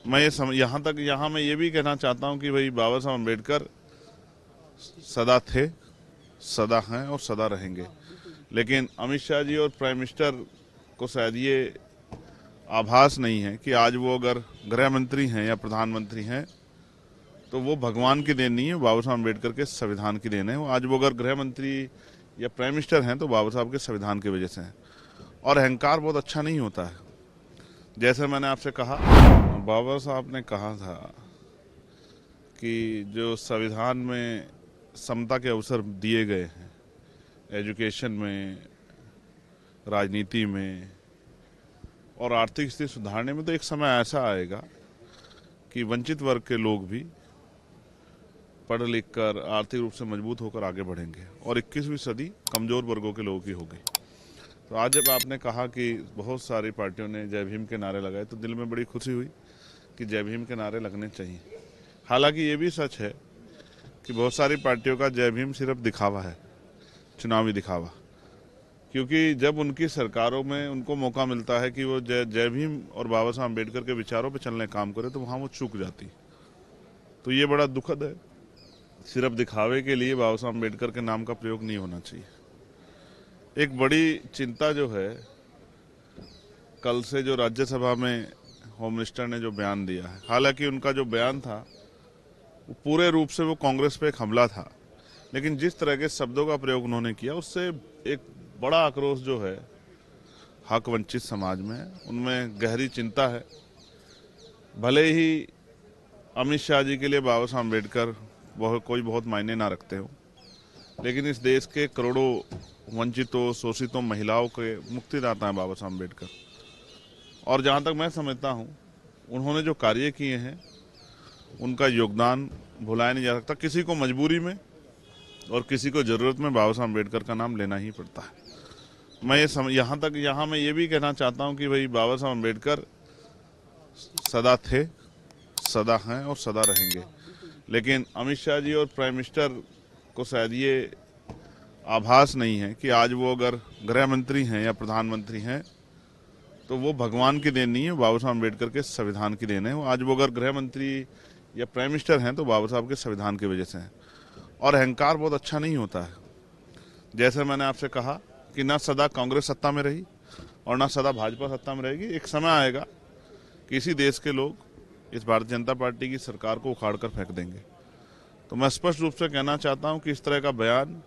मैं यहाँ मैं ये भी कहना चाहता हूँ कि भाई बाबा साहब अम्बेडकर सदा थे, सदा हैं और सदा रहेंगे। लेकिन अमित शाह जी और प्राइम मिनिस्टर को शायद ये आभास नहीं है कि आज वो अगर गृह मंत्री हैं या प्रधानमंत्री हैं तो वो भगवान की देन नहीं है, बाबा साहब अम्बेडकर के संविधान की देन है। आज वो अगर गृह मंत्री या प्राइम मिनिस्टर हैं तो बाबा साहब के संविधान की वजह से हैं। और अहंकार बहुत अच्छा नहीं होता है। जैसे मैंने आपसे कहा, बाबा साहब ने कहा था कि जो संविधान में समता के अवसर दिए गए हैं, एजुकेशन में, राजनीति में और आर्थिक स्थिति सुधारने में, तो एक समय ऐसा आएगा कि वंचित वर्ग के लोग भी पढ़ लिख कर आर्थिक रूप से मजबूत होकर आगे बढ़ेंगे और 21वीं सदी कमजोर वर्गों के लोगों की होगी। तो आज जब आपने कहा कि बहुत सारी पार्टियों ने जय भीम के नारे लगाए तो दिल में बड़ी खुशी हुई कि जय भीम के नारे लगने चाहिए। हालांकि ये भी सच है कि बहुत सारी पार्टियों का जय भीम सिर्फ दिखावा है, चुनावी दिखावा। क्योंकि जब उनकी सरकारों में उनको मौका मिलता है कि वो जय भीम और बाबा साहब अम्बेडकर के विचारों पर चलने काम करे तो वहाँ वो चूक जाती। तो ये बड़ा दुखद है। सिर्फ दिखावे के लिए बाबा साहब अम्बेडकर के नाम का प्रयोग नहीं होना चाहिए। एक बड़ी चिंता जो है, कल से जो राज्यसभा में होम मिनिस्टर ने जो बयान दिया है, हालांकि उनका जो बयान था वो पूरे रूप से वो कांग्रेस पे एक हमला था, लेकिन जिस तरह के शब्दों का प्रयोग उन्होंने किया उससे एक बड़ा आक्रोश जो है हक वंचित समाज में, उनमें गहरी चिंता है। भले ही अमित शाह जी के लिए बाबा साहब अम्बेडकर कोई बहुत मायने ना रखते हो, लेकिन इस देश के करोड़ों वंचितों, शोषितों, महिलाओं के मुक्तिदाता हैं बाबा साहब अम्बेडकर। और जहाँ तक मैं समझता हूँ, उन्होंने जो कार्य किए हैं उनका योगदान भुलाया नहीं जा सकता। किसी को मजबूरी में और किसी को ज़रूरत में बाबा साहब अम्बेडकर का नाम लेना ही पड़ता है। मैं यहाँ मैं ये भी कहना चाहता हूँ कि भाई बाबा साहब अम्बेडकर सदा थे, सदा हैं और सदा रहेंगे। लेकिन अमित शाह जी और प्राइम मिनिस्टर को शायद ये आभास नहीं है कि आज वो अगर गृह मंत्री हैं या प्रधानमंत्री हैं तो वो भगवान की देन नहीं है, बाबा साहब अम्बेडकर के संविधान की देन है। आज वो अगर गृह मंत्री या प्राइम मिनिस्टर हैं तो बाबा साहब के संविधान की वजह से हैं। और अहंकार बहुत अच्छा नहीं होता है। जैसे मैंने आपसे कहा कि ना सदा कांग्रेस सत्ता में रही और ना सदा भाजपा सत्ता में रहेगी। एक समय आएगा कि इसी देश के लोग इस भारतीय जनता पार्टी की सरकार को उखाड़ कर फेंक देंगे। तो मैं स्पष्ट रूप से कहना चाहता हूं कि इस तरह का बयान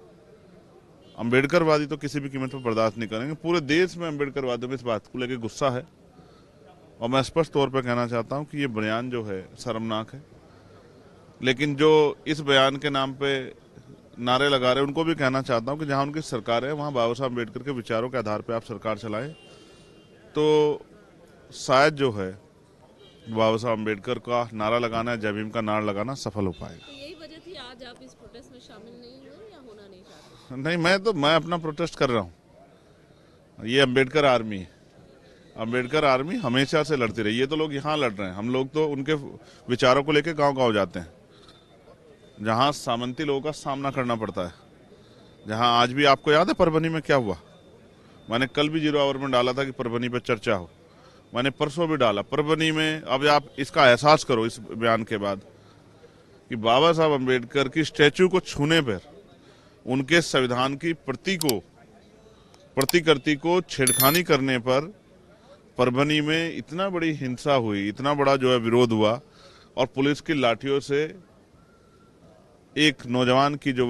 अम्बेडकरवादी तो किसी भी कीमत पर बर्दाश्त नहीं करेंगे। पूरे देश में अम्बेडकरवादियों में इस बात को लेकर गुस्सा है और मैं स्पष्ट तौर पर कहना चाहता हूं कि ये बयान जो है शर्मनाक है। लेकिन जो इस बयान के नाम पे नारे लगा रहे हैं उनको भी कहना चाहता हूं कि जहां उनकी सरकार है वहां बाबा साहब अम्बेडकर के विचारों के आधार पर आप सरकार चलाएं तो शायद जो है बाबा साहब अम्बेडकर का नारा लगाना, जय भीम का नारा लगाना सफल हो पाएगा। तो यही वजह थी आज आप इस प्रोटेस्ट में शामिल नहीं हुए या होना नहीं चाहते? नहीं, मैं अपना प्रोटेस्ट कर रहा हूँ। ये अम्बेडकर आर्मी है। अम्बेडकर आर्मी हमेशा से लड़ती रही। ये तो लोग यहाँ लड़ रहे हैं, हम लोग तो उनके विचारों को लेकर गांव-गांव जाते हैं, जहाँ सामंती लोगों का सामना करना पड़ता है। जहाँ आज भी आपको याद है परभनी में क्या हुआ? मैंने कल भी 0 आवर में डाला था कि परभनी पर चर्चा हो। मैंने परसों भी डाला परभनी में। अब आप इसका एहसास करो इस बयान के बाद कि बाबा साहब अम्बेडकर की स्टैचू को छूने पर, उनके संविधान की प्रतिकृति को छेड़खानी करने पर परभनी में इतना बड़ी हिंसा हुई, इतना बड़ा जो है विरोध हुआ और पुलिस की लाठियों से एक नौजवान की जो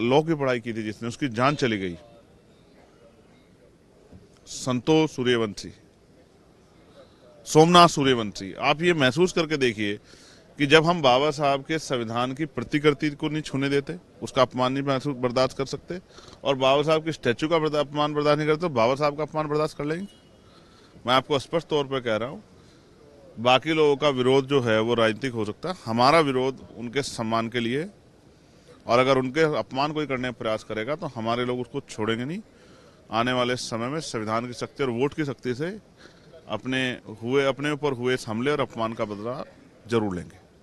लॉ की पढ़ाई की थी जिसने, उसकी जान चली गई। संतोष सूर्यवंशी, सोमनाथ सूर्यवंशी। आप ये महसूस करके देखिए कि जब हम बाबा साहब के संविधान की प्रतिकृति को नहीं छूने देते, उसका अपमान नहीं बर्दाश्त कर सकते और बाबा साहब के स्टैचू का अपमान बर्दाश्त नहीं करते, तो बाबा साहब का अपमान बर्दाश्त कर लेंगे? मैं आपको स्पष्ट तौर पर कह रहा हूं, बाकी लोगों का विरोध जो है वो राजनीतिक हो सकता है, हमारा विरोध उनके सम्मान के लिए। और अगर उनके अपमान कोई करने का प्रयास करेगा तो हमारे लोग उसको छोड़ेंगे नहीं। आने वाले समय में संविधान की शक्ति और वोट की शक्ति से अपने ऊपर हुए इस हमले और अपमान का बदला जरूर लेंगे।